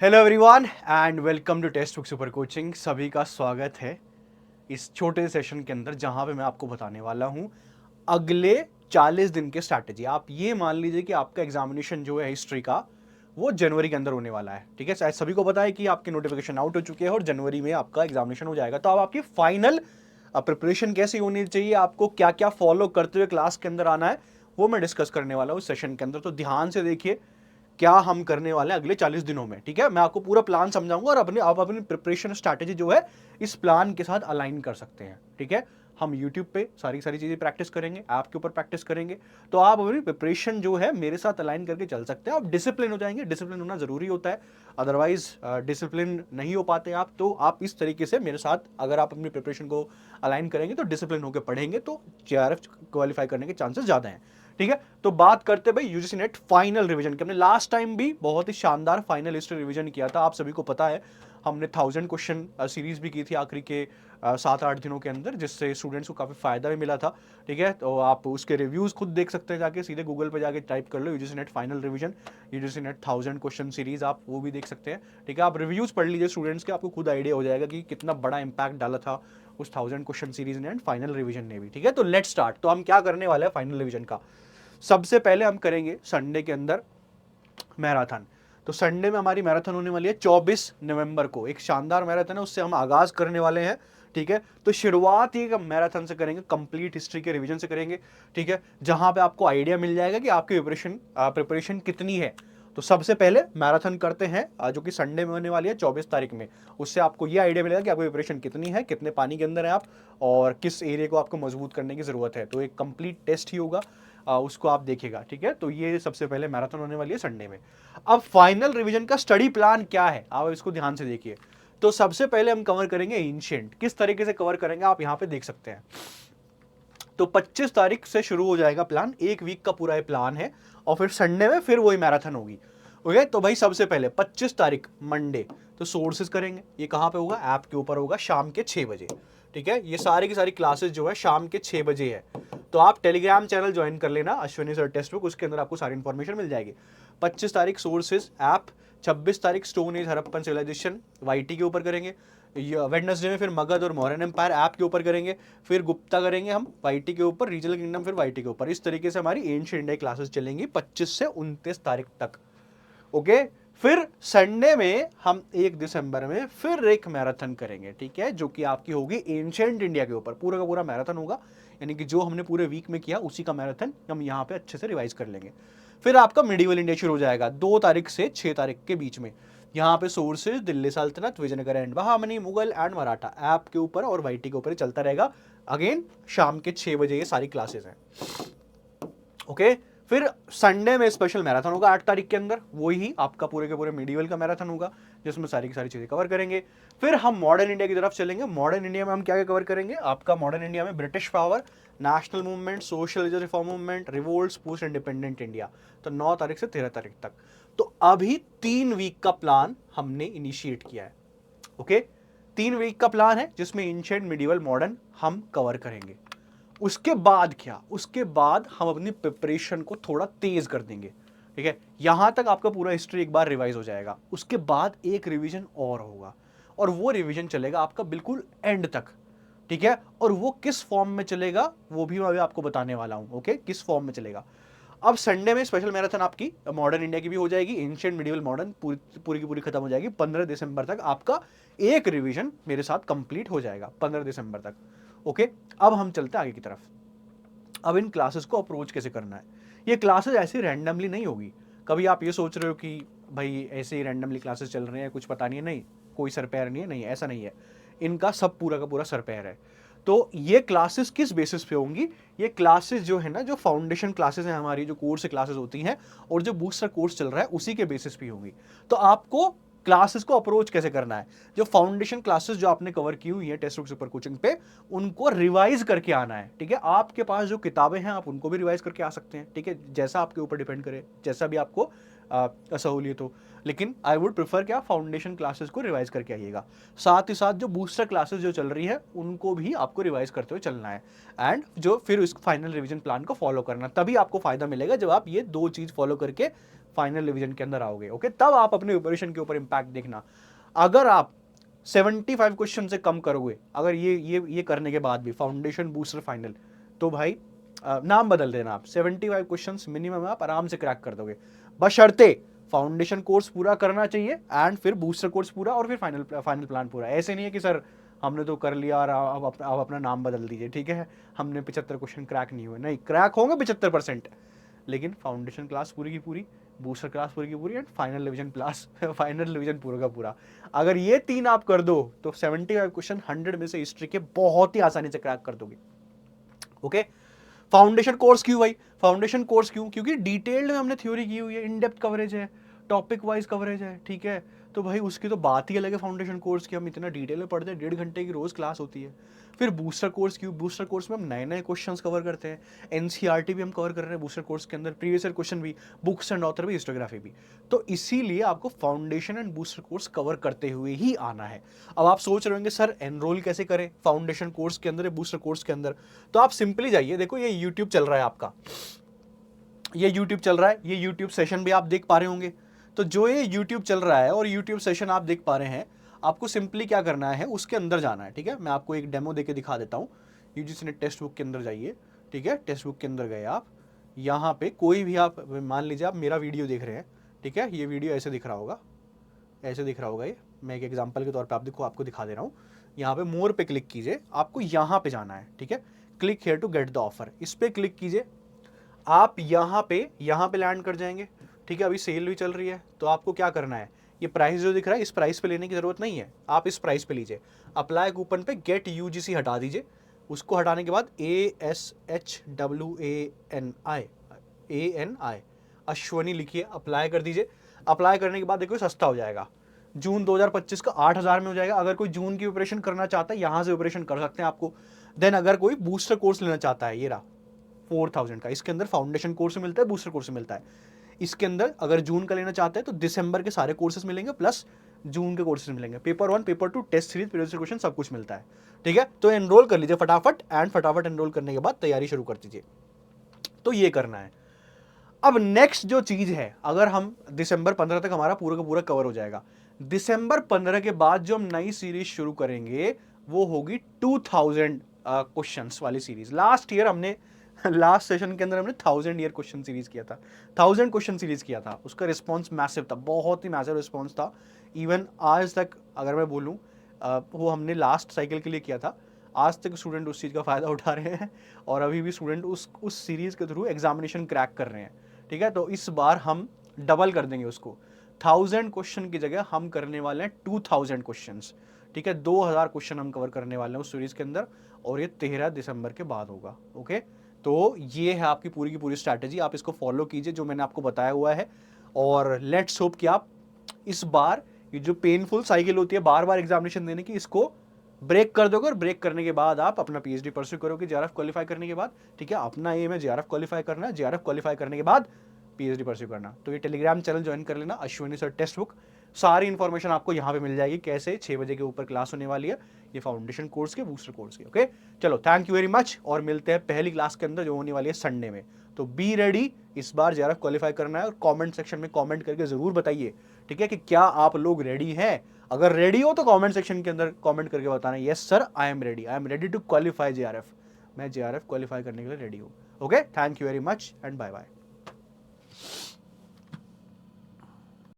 Hello everyone and welcome to Testbook super coaching. सभी का स्वागत है इस छोटे सेशन के अंदर जहां पे मैं आपको बताने वाला हूं अगले 40 दिन के स्ट्रैटेजी। आप ये मान लीजिए कि आपका एग्जामिनेशन जो है हिस्ट्री का वो जनवरी के अंदर होने वाला है। ठीक है, शायद सभी को पता है कि आपके नोटिफिकेशन आउट हो चुके हैं और जनवरी में आपका एग्जामिनेशन हो जाएगा। तो अब आपकी फाइनल प्रिपरेशन कैसी होनी चाहिए, आपको क्या क्या फॉलो करते हुए क्लास के अंदर आना है, वो मैं डिस्कस करने वाला हूँ इस सेशन के अंदर। तो ध्यान से देखिए क्या हम करने वाले हैं अगले 40 दिनों में। ठीक है, मैं आपको पूरा प्लान समझाऊंगा और आप अपनी प्रिपरेशन स्ट्रैटेजी जो है इस प्लान के साथ अलाइन कर सकते हैं। ठीक है, हम YouTube पे सारी सारी चीजें प्रैक्टिस करेंगे, ऐप के ऊपर प्रैक्टिस करेंगे, तो आप अपनी प्रिपरेशन जो है मेरे साथ अलाइन करके चल सकते हैं। आप डिसिप्लिन हो जाएंगे, डिसिप्लिन होना जरूरी होता है, अदरवाइज डिसिप्लिन नहीं हो पाते आप। तो आप इस तरीके से मेरे साथ अगर आप अपनी प्रिपरेशन को अलाइन करेंगे तो डिसिप्लिन होकर पढ़ेंगे तो JRF क्वालिफाई करने के चांसेस ज्यादा हैं। ठीक है, तो बात करते भाई यूजीसी नेट फाइनल रिवीजन की। हमने लास्ट टाइम भी बहुत ही शानदार फाइनल हिस्ट्री रिवीजन किया था, आप सभी को पता है। हमने 1000 क्वेश्चन सीरीज भी की थी आखिरी के 7-8 दिनों के अंदर, जिससे स्टूडेंट्स को काफी फायदा भी मिला था। ठीक है, तो आप उसके रिव्यूज खुद देख सकते हैं, जाके सीधे गूगल पे जाके टाइप कर लो UGC NET final revision, UGC NET 1000 question series, आप वो भी देख सकते हैं। ठीक है, आप रिव्यूज पढ़ लीजिए स्टूडेंट्स के, आपको खुद आइडिया हो जाएगा कि कितना बड़ा इंपैक्ट डाला था उस 1000 क्वेश्चन सीरीज ने एंड फाइनल रिवीजन ने भी। ठीक है, तो लेट स्टार्ट। तो हम क्या करने वाले हैं फाइनल रिवीजन का, सबसे पहले हम करेंगे संडे के अंदर मैराथन। तो संडे में हमारी मैराथन होने वाली है 24 नवंबर को, एक शानदार मैराथन है, उससे हम आगाज करने वाले हैं। ठीक है, तो शुरुआत ही मैराथन से करेंगे, कंप्लीट हिस्ट्री के रिवीजन से करेंगे। ठीक है, जहां पे आपको आइडिया मिल जाएगा कि आपकी प्रिपरेशन कितनी है। तो सबसे पहले मैराथन करते हैं जो कि संडे में होने वाली है 24 तारीख में। उससे आपको ये आइडिया मिलेगा कि आपकी प्रिपरेशन कितनी है, कितने पानी के अंदर है आप, और किस एरिया को आपको मजबूत करने की जरूरत है। तो एक कंप्लीट टेस्ट ही होगा, उसको आप देखिएगा। ठीक है, तो ये सबसे पहले मैराथन होने वाली है संडे में। अब फाइनल रिवीजन का स्टडी प्लान क्या है, आप इसको ध्यान से देखिए। तो सबसे पहले हम कवर करेंगे एंशिएंट। किस तरीके से कवर करेंगे आप यहां पे देख सकते हैं। तो 25 तारीख से शुरू हो जाएगा प्लान, एक वीक का पूरा प्लान है, और फिर संडे में फिर वही मैराथन होगी। ओके, तो भाई सबसे पहले 25 तारीख मंडे, तो सोर्सेज करेंगे। ये कहां पे होगा, ऐप के ऊपर होगा, शाम के 6 बजे। ठीक है, ये सारी की सारी क्लासेस जो है शाम के 6 बजे है। तो आप टेलीग्राम चैनल ज्वाइन कर लेना, अश्विनी सर टेक्स्ट बुक, उसके अंदर आपको सारी इंफॉर्मेशन मिल जाएगी। 25 तारीख सोर्सेज ऐप, 26 तारीख stone age Harappan civilization YT के ऊपर करेंगे। वेडनेसडे में फिर मगध और मौर्यन एम्पायर ऐप के ऊपर करेंगे। फिर गुप्ता करेंगे हम YT के ऊपर, रीजनल किंगडम फिर YT के ऊपर। इस तरीके से हमारी एंशिएंट इंडिया क्लासेस चलेंगी 25 से 29 तारीख तक। ओके, फिर संडे में हम 1 दिसंबर में फिर एक मैराथन करेंगे। ठीक है, जो कि आपकी होगी एंशिएंट इंडिया के ऊपर, पूरा का पूरा मैराथन होगा, यानी कि जो हमने पूरे वीक में किया उसी का मैराथन हम यहाँ पे अच्छे से रिवाइज कर लेंगे। फिर आपका मिडिवल इंडिया शुरू हो जाएगा 2 तारीख से 6 तारीख के बीच में। यहाँ पे सोर्सेज दिल्ली सल्तनत, Vijayanagara and Bahmani, Mughal and Maratha app के ऊपर और YT के ऊपर चलता रहेगा। अगेन शाम के 6 बजे ये सारी क्लासेस हैं। ओके, फिर संडे में स्पेशल मैराथन होगा 8 तारीख के अंदर, वही आपका पूरे के पूरे मिडिवल का मैराथन होगा, जिसमें सारी की सारी चीजें कवर करेंगे। फिर हम मॉडर्न इंडिया की तरफ चलेंगे। मॉडर्न इंडिया में हम क्या क्या कवर करेंगे, आपका मॉडर्न इंडिया में British power, national movement, social reform movement, revolts, post independent India. तो 9 तारीख से 13 तारीख तक। तो अभी 3 वीक का प्लान हमने इनिशिएट किया है। ओके, 3 वीक का प्लान है जिसमें एंशिएंट, मिडिवल, मॉडर्न हम कवर करेंगे। उसके बाद क्या, उसके बाद हम अपनी प्रिपरेशन को थोड़ा तेज कर देंगे। ठीक है, यहां तक आपका पूरा हिस्ट्री एक बार रिवाइज हो जाएगा। उसके बाद एक रिवीजन और होगा, और वो रिवीजन चलेगा आपका बिल्कुल एंड तक। ठीक है, और वो किस फॉर्म में चलेगा वो भी मैं अभी आपको बताने वाला हूं। ओके, किस फॉर्म में चलेगा। अब संडे में स्पेशल मैराथन आपकी मॉडर्न इंडिया की भी हो जाएगी, एंशिएंट, मिडिवल, मॉडर्न पूरी पूरी की पूरी खत्म हो जाएगी। 15 दिसंबर तक आपका एक रिवीजन मेरे साथ कंप्लीट हो जाएगा, 15 दिसंबर तक। ओके, अब हम चलते हैं आगे की तरफ। अब इन क्लासेस को अप्रोच कैसे करना है। ये क्लासेस ऐसे रैंडमली नहीं होगी। कभी आप ये सोच रहे हो कि भाई ऐसे ही रैंडमली क्लासेस चल रहे हैं, कुछ पता नहीं है, नहीं कोई सर पैर नहीं है, नहीं ऐसा नहीं है। इनका सब पूरा का पूरा सर पैर है। तो ये क्लासेस किस बेसिस पे होंगी, ये क्लासेस जो है ना, जो फाउंडेशन क्लासेस हैं हमारी, जो कोर्स क्लासेस होती हैं, और जो बूस्टर कोर्स चल रहा है उसी के बेसिस पे होंगी। तो आपको क्लासेस को अप्रोच कैसे करना है, जो फाउंडेशन क्लासेस जो आपने कवर की हुई है टेस्ट बुक सुपर कोचिंग पे, उनको रिवाइज करके आना है। ठीक है, आपके पास जो किताबें हैं आप उनको भी रिवाइज करके आ सकते हैं। ठीक है, जैसा आपके ऊपर डिपेंड करे, जैसा भी आपको सहूलियत हो। लेकिन आई वुड प्रेफर क्या, फाउंडेशन क्लासेस को रिवाइज करके आइएगा। साथ ही साथ जो बूस्टर क्लासेस जो चल रही है उनको भी आपको रिवाइज करते हुए चलना है, एंड जो फिर इस फाइनल रिवीजन प्लान को फॉलो करना, तभी आपको फायदा मिलेगा जब आप ये 2 चीज फॉलो करके फाइनल रिवीजन के अंदर आओगे। ओके, तब आप अपने ऑपरेशन के ऊपर इंपैक्ट देखना। अगर आप 75 क्वेश्चन से कम करोगे, अगर ये करने के बाद भी फाउंडेशन बूस्टर फाइनल, तो भाई नाम बदल देना आप, 75 क्वेश्चंस मिनिमम आप आराम से क्रैक कर दोगे, बशर्ते फाउंडेशन कोर्स पूरा करना चाहिए एंड फिर बूस्टर कोर्स पूरा और फिर फाइनल प्लान पूरा। ऐसे नहीं है कि सर हमने तो कर लिया और आप अपना नाम बदल दीजिए, ठीक है, हमने 75 क्वेश्चन क्रैक नहीं हुए, नहीं, क्रैक होंगे 75%, लेकिन फाउंडेशन क्लास पूरी की पूरी, बूस्टर क्लास पूरी की पूरी and final revision class final revision पूरा का पूरा। अगर ये 3 आप कर दो तो 75 क्वेश्चन 100 में से हिस्ट्री के बहुत ही आसानी से क्रैक कर दोगे। ओके, फाउंडेशन कोर्स क्यों भाई, फाउंडेशन कोर्स क्यों, क्योंकि डिटेल्ड में हमने थ्योरी की हुई है, इन डेप्थ कवरेज है, टॉपिक वाइज कवरेज है, ठीक है, तो भाई उसकी तो बात ही अलग है। फाउंडेशन कोर्स की हम इतना डिटेल में पढ़ते हैं, 1.5 घंटे की रोज क्लास होती है। फिर बूस्टर कोर्स क्यों, बूस्टर कोर्स में हम नए नए क्वेश्चंस कवर करते हैं, एनसीईआरटी भी हम कवर कर रहे हैं बूस्टर कोर्स के अंदर, प्रीवियस ईयर क्वेश्चन भी, बुक्स एंड ऑथर भी, हिस्टोग्राफी भी। तो इसीलिए आपको foundation and booster course cover करते हुए ही आना है। अब आप सोच रहे होंगे सर एनरोल कैसे करें फाउंडेशन कोर्स के अंदर, बूस्टर कोर्स के अंदर, तो आप सिंपली जाइए, देखो ये यूट्यूब चल रहा है आपका, ये यूट्यूब चल रहा है, ये यूट्यूब सेशन भी आप देख पा रहे होंगे। तो जो ये यूट्यूब चल रहा है और यूट्यूब सेशन आप देख पा रहे हैं, आपको सिंपली क्या करना है, उसके अंदर जाना है, ठीक है। मैं आपको एक डेमो देके दिखा देता हूँ। यूजीसी नेट टेक्स्ट बुक के अंदर जाइए, ठीक है, टेक्स्ट बुक के अंदर गए आप, यहाँ पे कोई भी आप मान लीजिए आप मेरा वीडियो देख रहे हैं, ठीक है, ये वीडियो ऐसे दिख रहा होगा, ऐसे दिख रहा होगा ये, मैं एक एग्जाम्पल के तौर पर आप देखो आपको दिखा दे रहा हूँ। यहाँ पे मोर पे क्लिक कीजिए, आपको यहाँ पे जाना है, ठीक है, click here to get the offer, इस पे क्लिक कीजिए, आप यहाँ पे लैंड कर जाएंगे, ठीक है। अभी सेल भी चल रही है, तो आपको क्या करना है, ये प्राइस जो दिख रहा है इस प्राइस पे लेने की जरूरत नहीं है, आप इस प्राइस पे लीजिए, अप्लाई कूपन पे गेट यूजीसी हटा दीजिए, उसको हटाने के बाद ASHWANI अश्वनी लिखिए, अप्लाई कर दीजिए। अप्लाई करने के बाद देखो सस्ता हो जाएगा, जून 2025 का 8,000 में हो जाएगा। अगर कोई जून की ऑपरेशन करना चाहता है यहाँ से ऑपरेशन कर सकते हैं आपको। देन अगर कोई बूस्टर कोर्स लेना चाहता है, ये रहा 4,000 का, इसके अंदर फाउंडेशन कोर्स मिलता है, बूस्टर कोर्स मिलता है। इसके अंदर अगर जून का लेना चाहते हैं तो दिसंबर के सारे कोर्सेज मिलेंगे प्लस जून के कोर्सेज मिलेंगे, paper 1 paper 2 test series previous question सब कुछ मिलता है, ठीक है। तो एनरोल कर लीजिए फटाफट, एंड फटाफट एनरोल करने के बाद तैयारी शुरू कर दीजिए। तो ये करना है। अब नेक्स्ट जो चीज है, अगर हम दिसंबर 15 तक हमारा पूरा का पूरा कवर हो जाएगा, दिसंबर 15 के बाद जो हम नई सीरीज शुरू करेंगे वो होगी 2000 क्वेश्चंस वाली सीरीज। लास्ट ईयर हमने लास्ट सेशन के अंदर हमने 1000 ईयर क्वेश्चन सीरीज किया था, 1000 क्वेश्चन सीरीज किया था, उसका रिस्पॉन्स मैसिव था, बहुत ही मैसिव रिस्पॉन्स था। इवन आज तक अगर मैं बोलूँ वो हमने लास्ट साइकिल के लिए किया था, आज तक स्टूडेंट उस चीज़ का फ़ायदा उठा रहे हैं और अभी भी स्टूडेंट उस सीरीज़ के थ्रू एग्जामिनेशन क्रैक कर रहे हैं, ठीक है। तो इस बार हम डबल कर देंगे उसको, 1000 क्वेश्चन की जगह हम करने वाले हैं 2000 क्वेश्चन, ठीक है। 2000 क्वेश्चन हम कवर करने वाले हैं उस सीरीज़ के अंदर, और ये 13 दिसंबर के बाद होगा। ओके, तो ये है आपकी पूरी की पूरी स्ट्रैटेजी, आप इसको फॉलो कीजिए जो मैंने आपको बताया हुआ है, और लेट्स होप कि आप इस बार ये जो पेनफुल साइकिल होती है बार बार एग्जामिनेशन देने की, इसको ब्रेक कर दोगे, और ब्रेक करने के बाद आप अपना पीएचडी परस्यू करोगे जेआरएफ क्वालिफाई करने के बाद, ठीक है। अपना एम है जेआरएफ क्वालिफाई करना है, जेआरएफ क्वालिफाई करने के बाद पीएचडी परस्यू करना। तो ये टेलीग्राम चैनल ज्वाइन कर लेना, अश्विनी सर टेक्स्ट बुक, सारी इन्फॉर्मेशन आपको यहाँ पे मिल जाएगी, कैसे 6 बजे के ऊपर क्लास होने वाली है, ये फाउंडेशन कोर्स के, बूस्टर कोर्स के। ओके, चलो थैंक यू वेरी मच, और मिलते हैं पहली क्लास के अंदर जो होने वाली है संडे में। तो बी रेडी, इस बार जेआरएफ क्वालिफाई करना है, और कमेंट सेक्शन में कमेंट करके जरूर बताइए, ठीक है, कि क्या आप लोग रेडी हैं। अगर रेडी हो तो कमेंट सेक्शन के अंदर कमेंट करके बताना, yes sir I am ready to qualify JRF, मैं जेआरएफ क्वालिफाई करने के लिए रेडी हूँ। Okay, thank you very much and bye bye.